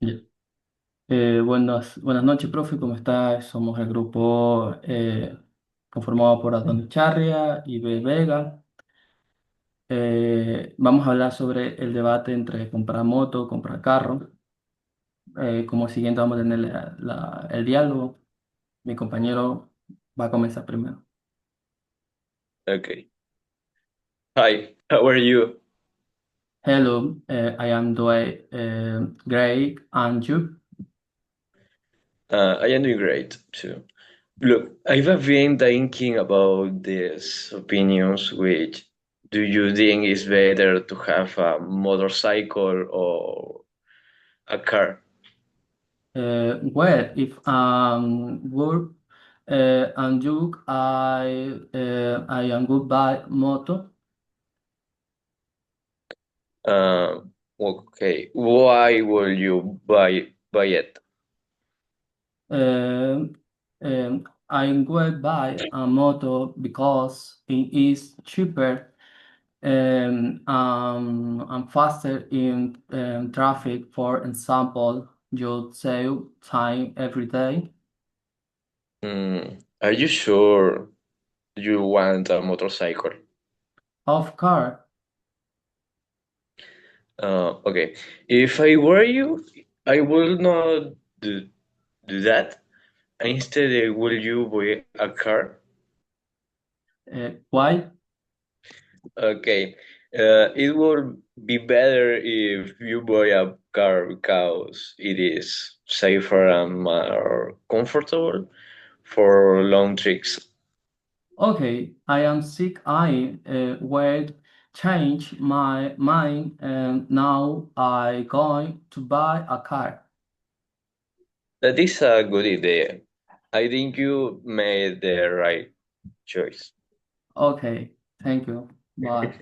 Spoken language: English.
Ya. Buenas noches, profe, ¿cómo estás? Somos el grupo conformado por Adón Charria y B. Vega. Vamos a hablar sobre el debate entre comprar moto, comprar carro. Como siguiente vamos a tener el diálogo. Mi compañero va a comenzar primero. Okay. Hi, how are you? Hello, I am doing great, and you? I am doing great too. Look, I've been thinking about these opinions. Which do you think is better to have a motorcycle or a car? Well, if work and you, I am good by moto. Okay, why will you buy it? Um, I will buy a motor because it is cheaper and faster in traffic. For example, you save time every day. Are you sure you want a motorcycle? Of car, Okay, if I were you, I will not do that. Instead, will you buy a car? why? Okay, it would be better if you buy a car because it is safer and more comfortable for long trips. Okay, I am sick. I will change my mind, and now I going to buy a car. That is a good idea. I think you made the right choice. Okay, thank you. Bye.